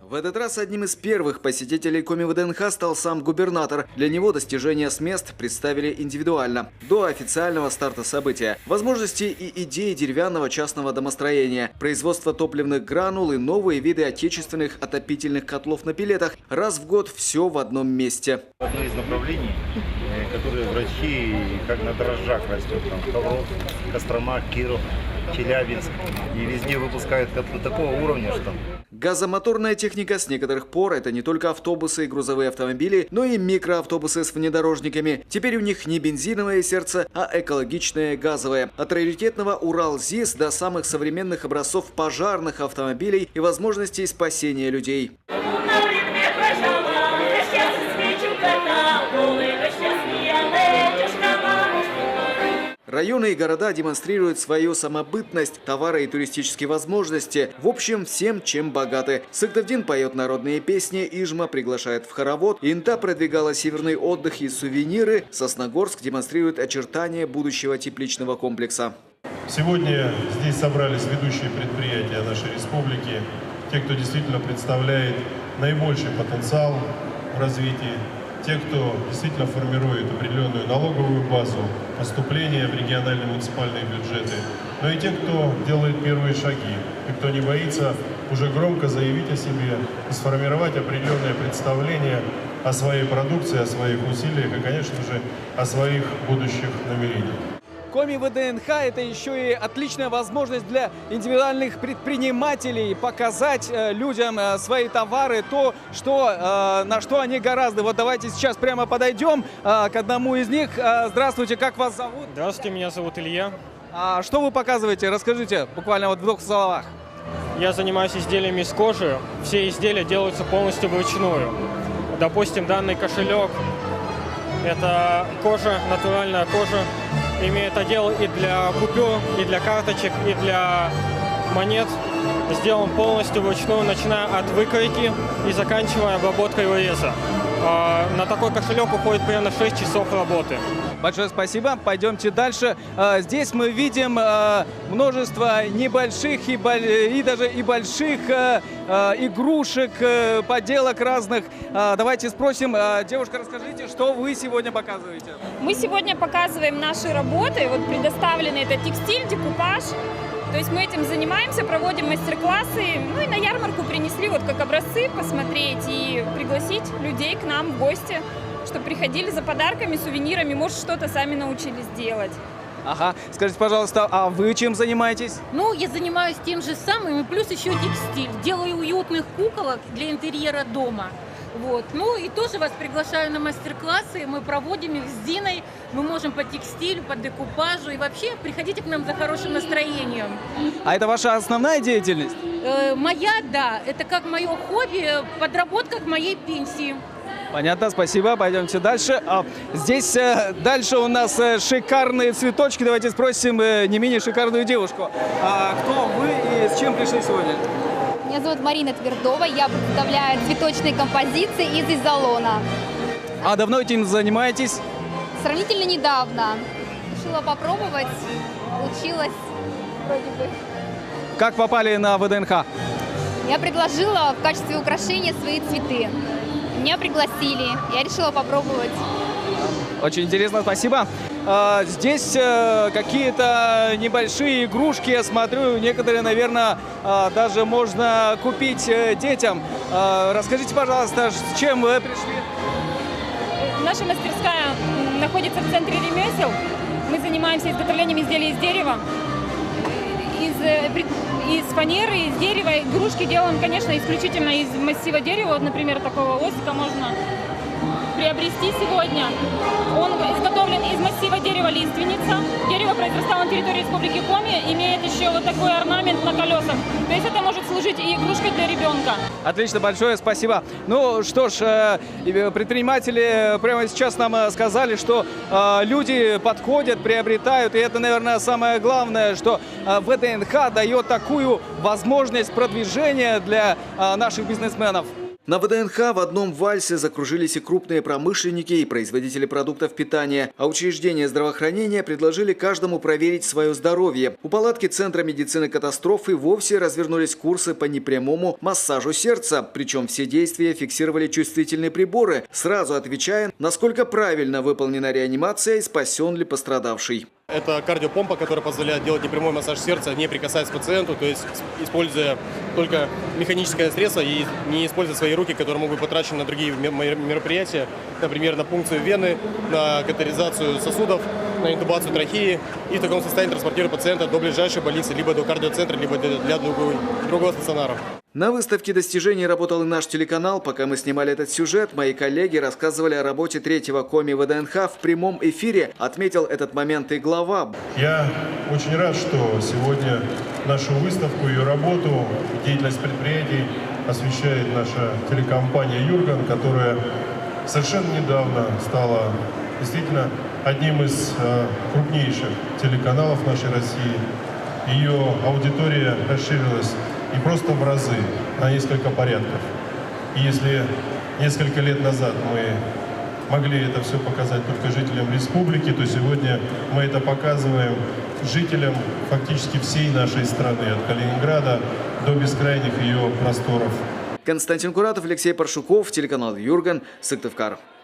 В этот раз одним из первых посетителей Коми ВДНХ стал сам губернатор. Для него достижения с мест представили индивидуально. До официального старта события. Возможности и идеи деревянного частного домостроения, производство топливных гранул и новые виды отечественных отопительных котлов на пеллетах. Раз в год все в одном месте. Одно из направлений, которые в России как на дрожжах растет. Там Тавров, Кострома, Киров, Челябинск. И везде выпускают котлы такого уровня, что... Газомоторная техника с некоторых пор – это не только автобусы и грузовые автомобили, но и микроавтобусы с внедорожниками. Теперь у них не бензиновое сердце, а экологичное газовое. От раритетного Урал-ЗИС до самых современных образцов пожарных автомобилей и возможностей спасения людей. Районы и города демонстрируют свою самобытность, товары и туристические возможности. В общем, всем, чем богаты. Сагдавдин поет народные песни, Ижма приглашает в хоровод, Инта продвигала северный отдых и сувениры, Сосногорск демонстрирует очертания будущего тепличного комплекса. Сегодня здесь собрались ведущие предприятия нашей республики, те, кто действительно представляет наибольший потенциал в развитии. Те, кто действительно формирует определенную налоговую базу, поступления в региональные муниципальные бюджеты, но и те, кто делает первые шаги, и кто не боится уже громко заявить о себе и сформировать определенное представление о своей продукции, о своих усилиях и, конечно же, о своих будущих намерениях. Коми ВДНХ – это еще и отличная возможность для индивидуальных предпринимателей показать людям свои товары, то, на что они гораздо. Вот давайте сейчас прямо подойдем к одному из них. Здравствуйте, как вас зовут? Здравствуйте, меня зовут Илья. А что вы показываете? Расскажите буквально вот в 2 словах. Я занимаюсь изделиями из кожи. Все изделия делаются полностью вручную. Допустим, данный кошелек – это кожа, натуральная кожа. Имеет отдел и для купюр, и для карточек, и для монет. Сделан полностью вручную, начиная от выкройки и заканчивая обработкой выреза. На такой кошелек уходит примерно 6 часов работы. Большое спасибо. Пойдемте дальше. Здесь мы видим множество небольших и даже и больших игрушек, поделок разных. Давайте спросим. Девушка, расскажите, что вы сегодня показываете? Мы сегодня показываем наши работы. Вот предоставлены это текстиль, декупаж. То есть мы этим занимаемся, проводим мастер-классы. Ну и на ярмарку принесли вот как образцы посмотреть и пригласить людей к нам в гости, чтобы приходили за подарками, сувенирами, может, что-то сами научились делать. Ага. Скажите, пожалуйста, а вы чем занимаетесь? Ну, я занимаюсь тем же самым, и плюс еще текстиль. Делаю уютных куколок для интерьера дома. Вот. Ну и тоже вас приглашаю на мастер-классы, мы проводим их с Диной, мы можем по текстилю, по декупажу, и вообще приходите к нам за хорошим настроением. А это ваша основная деятельность? Моя, да, это как мое хобби, подработка к моей пенсии. Понятно, спасибо. Пойдемте дальше. Здесь дальше у нас шикарные цветочки. Давайте спросим не менее шикарную девушку. Кто вы и с чем пришли сегодня? Меня зовут Марина Твердова, я представляю цветочные композиции из Изолона. А давно этим занимаетесь? Сравнительно недавно. Решила попробовать, получилось вроде бы. Как попали на ВДНХ? Я предложила в качестве украшения свои цветы. Меня пригласили, я решила попробовать. Очень интересно, спасибо. Здесь какие-то небольшие игрушки, я смотрю, некоторые, наверное, даже можно купить детям. Расскажите, пожалуйста, с чем вы пришли? Наша мастерская находится в центре ремесел. Мы занимаемся изготовлением изделий из дерева, из фанеры, из дерева. Игрушки делаем, конечно, исключительно из массива дерева. Вот, например, такого осика можно приобрести сегодня. Он изготовлен из массива дерева лиственница. Дерево произрастало на территории Республики Коми, имеет еще вот такой орнамент на колесах. То есть это может служить и игрушкой для ребенка. Отлично, большое спасибо. Ну что ж, предприниматели прямо сейчас нам сказали, что люди подходят, приобретают, и это, наверное, самое главное, что ВДНХ дает такую возможность продвижения для наших бизнесменов. На ВДНХ в одном вальсе закружились и крупные промышленники, и производители продуктов питания, а учреждения здравоохранения предложили каждому проверить свое здоровье. У палатки Центра медицины катастрофы вовсе развернулись курсы по непрямому массажу сердца, причем все действия фиксировали чувствительные приборы, сразу отвечая, насколько правильно выполнена реанимация и спасен ли пострадавший. Это кардиопомпа, которая позволяет делать непрямой массаж сердца, не прикасаясь к пациенту, то есть используя только механическое средство и не используя свои руки, которые могут быть потрачены на другие мероприятия, например, на пункцию вены, на катетеризацию сосудов, на интубацию трахеи, и в таком состоянии транспортируя пациента до ближайшей больницы, либо до кардиоцентра, либо для другого стационара. На выставке достижений работал и наш телеканал. Пока мы снимали этот сюжет, мои коллеги рассказывали о работе 3-го коми ВДНХ в прямом эфире. Отметил этот момент и глава. Я очень рад, что сегодня нашу выставку, ее работу, деятельность предприятий освещает наша телекомпания «Юрган», которая совершенно недавно стала действительно одним из крупнейших телеканалов нашей России. Ее аудитория расширилась и просто в разы, на несколько порядков. И если несколько лет назад мы могли это все показать только жителям республики, то сегодня мы это показываем жителям фактически всей нашей страны, от Калининграда до бескрайних ее просторов. Константин Куратов, Алексей Паршуков, телеканал «Юрган», Сыктывкар.